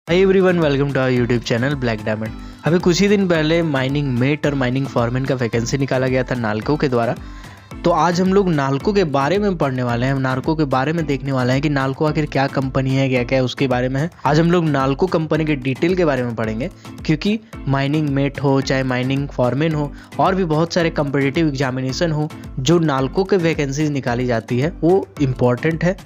Hi everyone, welcome to our YouTube channel black diamond. अभी कुछ ही दिन पहले माइनिंग मेट और माइनिंग फॉरमैन का वैकेंसी निकाला गया था नालको के द्वारा। तो आज हम लोग नालको के बारे में पढ़ने वाले हैं, नालको के बारे में देखने वाले हैं कि नालको आखिर क्या कंपनी है, क्या क्या उसके बारे में है। आज हम लोग नालको कंपनी के डिटेल के बारे में पढ़ेंगे, क्योंकि माइनिंग मेट हो चाहे माइनिंग फॉरमैन हो और भी बहुत सारे कम्पिटिटिव एग्जामिनेशन हो जो नालको के वैकेंसीज निकाली जाती है वो इम्पॉर्टेंट है।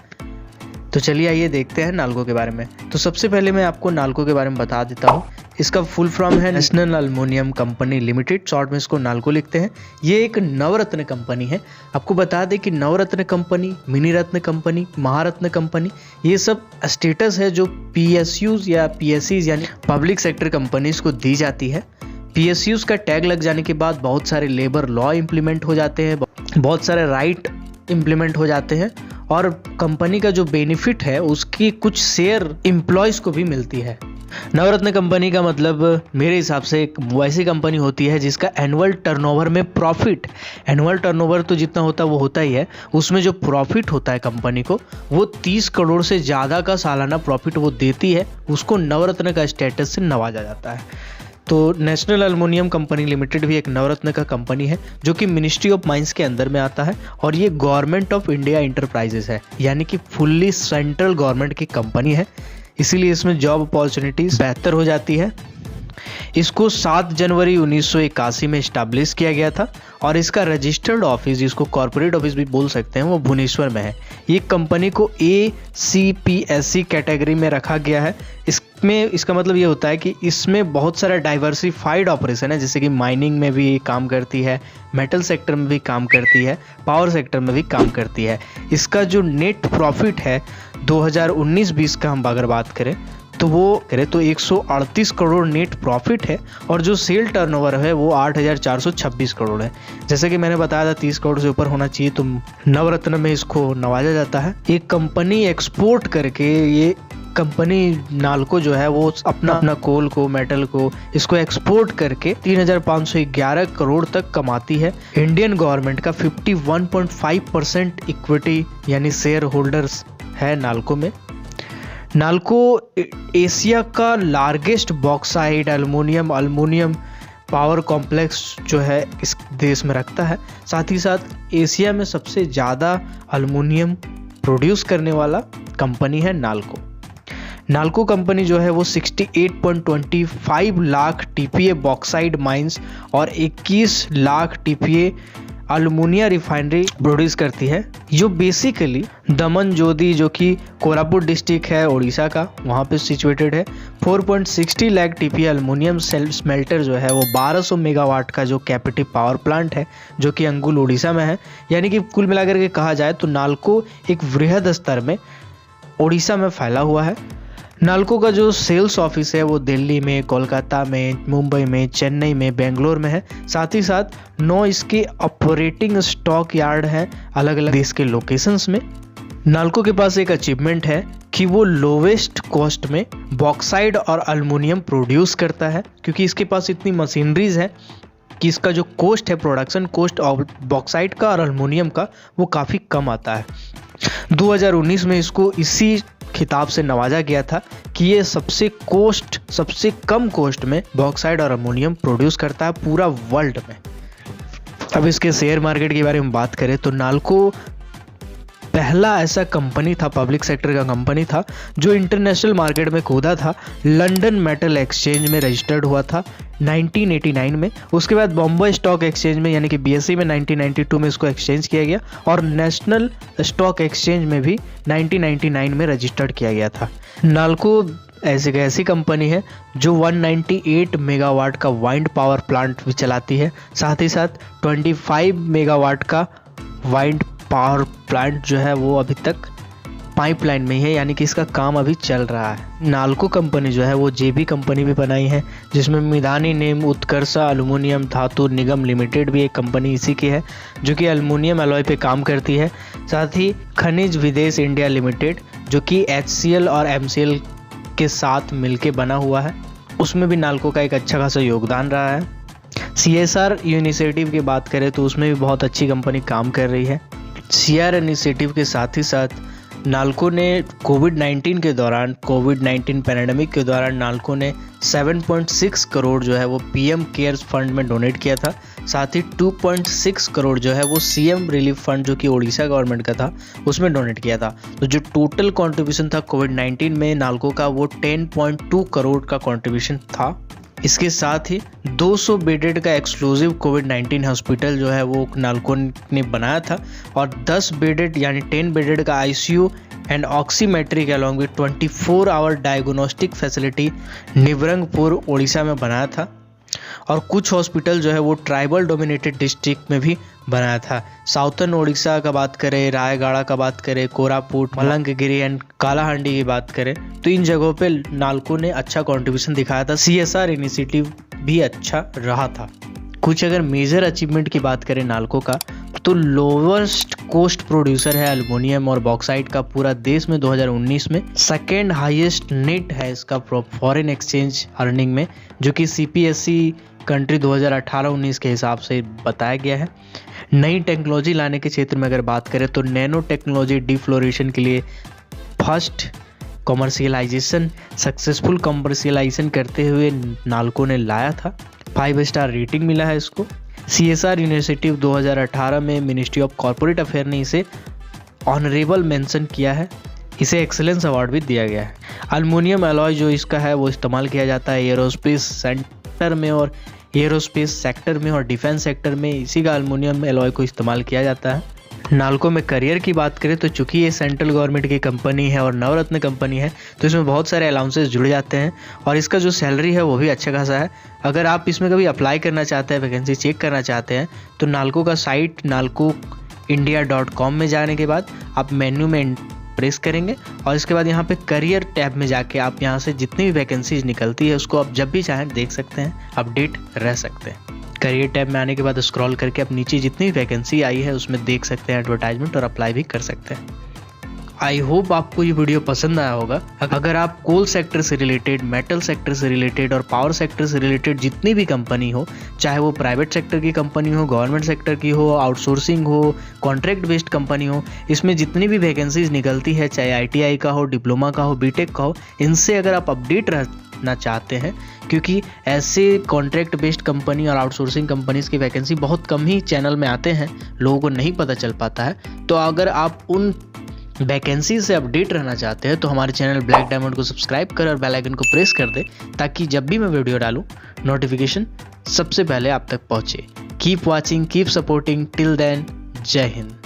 तो चलिए आइए देखते हैं नालको के बारे में। तो सबसे पहले मैं आपको नालको के बारे में बता देता हूँ। इसका फुल फॉर्म है national aluminium company limited, short में इसको नालको लिखते हैं। ये एक नवरत्न कंपनी है। आपको बता दें कि नवरत्न कंपनी, मिनी रत्न कंपनी, महारत्न कंपनी, ये सब स्टेटस है जो PSUs या PSCs यानी पब्लिक सेक्टर कंपनीज को दी जाती है। PSUs का टैग लग जाने के बाद बहुत सारे लेबर लॉ इम्प्लीमेंट हो जाते हैं, बहुत सारे राइट इम्प्लीमेंट हो जाते हैं और कंपनी का जो बेनिफिट है उसकी कुछ शेयर एम्प्लॉयज को भी मिलती है। नवरत्न कंपनी का मतलब मेरे हिसाब से एक वैसी कंपनी होती है जिसका एनुअल टर्नओवर में प्रॉफिट, एनुअल टर्नओवर तो जितना होता है वो होता ही है, उसमें जो प्रॉफिट होता है कंपनी को वो 30 करोड़ से ज़्यादा का सालाना प्रॉफिट वो देती है, उसको नवरत्न का स्टेटस से नवाजा जाता है। तो नेशनल एल्युमिनियम कंपनी लिमिटेड भी एक नवरत्न का कंपनी है जो कि मिनिस्ट्री ऑफ माइंस के अंदर में आता है और ये गवर्नमेंट ऑफ इंडिया इंटरप्राइजेस है, यानी कि फुल्ली सेंट्रल गवर्नमेंट की कंपनी है, इसीलिए इसमें जॉब अपॉर्चुनिटीज बेहतर हो जाती है। इसको 7 जनवरी 1981 में इस्टेब्लिश किया गया था और इसका रजिस्टर्ड ऑफिस, जिसको कॉर्पोरेट ऑफिस भी बोल सकते हैं, वो भुवनेश्वर में है। ये कंपनी को ACPSC कैटेगरी में रखा गया है। इसमें इसका मतलब ये होता है कि इसमें बहुत सारा डाइवर्सिफाइड ऑपरेशन है, जैसे कि माइनिंग में भी काम करती है, मेटल सेक्टर में भी काम करती है, पावर सेक्टर में भी काम करती है। इसका जो नेट प्रॉफिट है 2019-20 का हम अगर बात करें तो वो 138 करोड़ नेट प्रॉफिट है और जो सेल टर्नओवर है वो 8,426 करोड़ है। जैसे कि मैंने बताया था 30 करोड़ से ऊपर होना चाहिए तो नवरत्न में इसको नवाजा जाता है। एक कंपनी एक्सपोर्ट करके, ये कंपनी नालको जो है वो अपना कोल को, मेटल को, इसको एक्सपोर्ट करके 3,511 करोड़ तक कमाती है। इंडियन गवर्नमेंट का 51.5% इक्विटी यानी शेयर होल्डर्स है नालको में। नालको एशिया का largest bauxite aluminium power complex जो है इस देश में रखता है। साथ ही साथ एशिया में सबसे ज़्यादा एल्युमिनियम प्रोड्यूस करने वाला कंपनी है नालको। नालको कंपनी जो है वो 68.25 लाख TPA बॉक्साइट माइंस और 21 lakh TPA aluminium refinery produce करती है, जो बेसिकली दमन जोधी, जो कि कोरापुट डिस्ट्रिक्ट है उड़ीसा का, वहाँ पे सिचुएटेड है। 4.60 लाख TPA एल्युमिनियम स्मेल्टर जो है वो 1200 मेगावाट का जो कैपेटिव पावर प्लांट है जो कि अंगुल उड़ीसा में है। यानी कि कुल मिलाकर के कहा जाए तो नालको एक वृहद स्तर में उड़ीसा में फैला हुआ है। नालको का जो सेल्स ऑफिस है वो दिल्ली में, कोलकाता में, मुंबई में, चेन्नई में, बेंगलोर में है। साथ ही साथ 9 इसके ऑपरेटिंग स्टॉक यार्ड हैं अलग अलग देश के लोकेशंस में। नालको के पास एक अचीवमेंट है कि वो लोवेस्ट कॉस्ट में बॉक्साइट और एल्युमिनियम प्रोड्यूस करता है, क्योंकि इसके पास इतनी मशीनरीज है कि इसका जो कॉस्ट है, प्रोडक्शन कॉस्ट बॉक्साइट का और एल्युमिनियम का, वो काफ़ी कम आता है। 2019 में इसको इसी खिताब से नवाजा गया था कि ये सबसे कम कॉस्ट में बॉक्साइट और एल्युमिनियम प्रोड्यूस करता है पूरा वर्ल्ड में। अब इसके शेयर मार्केट के बारे में बात करें तो नालको पहला ऐसा कंपनी था, पब्लिक सेक्टर का कंपनी था, जो इंटरनेशनल मार्केट में कूदा था। लंदन मेटल एक्सचेंज में रजिस्टर्ड हुआ था 1989 में। उसके बाद बॉम्बे स्टॉक एक्सचेंज में यानी कि BSE में 1992 में इसको एक्सचेंज किया गया और नेशनल स्टॉक एक्सचेंज में भी 1999 में रजिस्टर्ड किया गया था। नालको ऐसी कंपनी है जो 198 मेगावाट का वाइंड पावर प्लांट भी चलाती है। साथ ही साथ 25 मेगावाट का वाइंड पावर प्लांट जो है वो अभी तक पाइपलाइन में ही है, यानी कि इसका काम अभी चल रहा है। नालको कंपनी जो है वो JV कंपनी भी बनाई है, जिसमें मिधानी नेम उत्कर्षा एल्युमिनियम धातु निगम लिमिटेड भी एक कंपनी इसी की है जो कि एल्युमिनियम अलॉय पे काम करती है। साथ ही खनिज विदेश इंडिया लिमिटेड जो कि HCL और MCL के साथ मिलके बना हुआ है, उसमें भी नालको का एक अच्छा खासा योगदान रहा है। CSR इनिशिएटिव की बात करें तो उसमें भी बहुत अच्छी कंपनी काम कर रही है। CR इनिशिएटिव के साथ ही साथ नालको ने कोविड-19 पैंडेमिक के दौरान नालको ने 7.6 करोड़ जो है वो पीएम केयर्स फंड में डोनेट किया था। साथ ही 2.6 करोड़ जो है वो सीएम रिलीफ फंड जो कि उड़ीसा गवर्नमेंट का था उसमें डोनेट किया था। तो जो टोटल कंट्रीब्यूशन था कोविड-19 में नालको का वो 10.2 करोड़ का कंट्रीब्यूशन था। इसके साथ ही 200 बेडेड का एक्सक्लूसिव कोविड-19 हॉस्पिटल जो है वो नालको ने बनाया था और 10 बेडेड यानी 10 बेडेड का ICU and oximetric along with 24 hour diagnostic facility Nabarangpur Orissa में बनाया था। और कुछ हॉस्पिटल जो है वो ट्राइबल डोमिनेटेड डिस्ट्रिक्ट में भी बनाया था। साउथर्न उड़ीसा का बात करें, रायगढ़ का बात करें, कोरापुट, मलंकगिरी एंड कालाहांडी की बात करें तो इन जगहों पे नालको ने अच्छा कंट्रीब्यूशन दिखाया था। सीएसआर इनिशिएटिव भी अच्छा रहा था। कुछ अगर मेजर अचीवमेंट की बात करें नालको का तो लोवेस्ट कोस्ट प्रोड्यूसर है एल्युमिनियम और बॉक्साइट का पूरा देश में 2019 में। सेकेंड हाईएस्ट नेट है इसका फॉरेन एक्सचेंज अर्निंग में, जो कि सीपीएससी कंट्री 2018-19 के हिसाब से बताया गया है। नई टेक्नोलॉजी लाने के क्षेत्र में अगर बात करें तो नैनो टेक्नोलॉजी डिफ्लोरेशन के लिए फर्स्ट कॉमर्शियलाइजेशन सक्सेसफुल कॉमर्शियलाइजेशन करते हुए नालको ने लाया था। 5 स्टार रेटिंग मिला है इसको। सीएसआर इनिशिएटिव 2018 में मिनिस्ट्री ऑफ कॉर्पोरेट अफेयर ने इसे ऑनरेबल मेंशन किया है। इसे एक्सेलेंस अवार्ड भी दिया गया है। एल्युमिनियम अलॉय जो इसका है वो इस्तेमाल किया जाता है एरोस्पेस सेक्टर में और डिफेंस सेक्टर में इसी का एल्युमिनियम अलॉय को इस्तेमाल किया जाता है। नालको में करियर की बात करें तो चूंकि ये सेंट्रल गवर्नमेंट की कंपनी है और नवरत्न कंपनी है तो इसमें बहुत सारे अलाउंसेस जुड़ जाते हैं और इसका जो सैलरी है वो भी अच्छा खासा है। अगर आप इसमें कभी अप्लाई करना चाहते हैं, वैकेंसी चेक करना चाहते हैं तो नालको का साइट nalcoindia.com में जाने के बाद आप मेन्यू में प्रेस करेंगे और इसके बाद यहाँ पे करियर टैब में जाके आप यहाँ से जितनी भी वैकेंसीज निकलती है उसको आप जब भी चाहें देख सकते हैं, अपडेट रह सकते हैं। करियर टैब में आने के बाद स्क्रॉल करके आप नीचे जितनी वैकेंसी आई है उसमें देख सकते हैं एडवर्टाइजमेंट और अप्लाई भी कर सकते हैं। आई होप आपको ये वीडियो पसंद आया होगा। अगर आप कोल सेक्टर से रिलेटेड, मेटल सेक्टर से रिलेटेड और पावर सेक्टर से रिलेटेड जितनी भी कंपनी हो, चाहे वो प्राइवेट सेक्टर की कंपनी हो, गवर्नमेंट सेक्टर की हो, आउटसोर्सिंग हो, कॉन्ट्रैक्ट बेस्ड कंपनी हो, इसमें जितनी भी वैकेंसीज निकलती है, चाहे आईटीआई का हो, डिप्लोमा का हो, बीटेक का हो, इनसे अगर आप अपडेट रहना चाहते हैं, क्योंकि ऐसे कॉन्ट्रैक्ट बेस्ड कंपनी और आउटसोर्सिंग कंपनीज की वैकेंसी बहुत कम ही चैनल में आते हैं, लोगों को नहीं पता चल पाता है। तो अगर आप उन वैकेंसी से अपडेट रहना चाहते हैं तो हमारे चैनल ब्लैक डायमंड को सब्सक्राइब कर और बेल आइकन को प्रेस कर दे ताकि जब भी मैं वीडियो डालूं नोटिफिकेशन सबसे पहले आप तक पहुंचे। Keep watching, keep supporting, till then जय हिंद।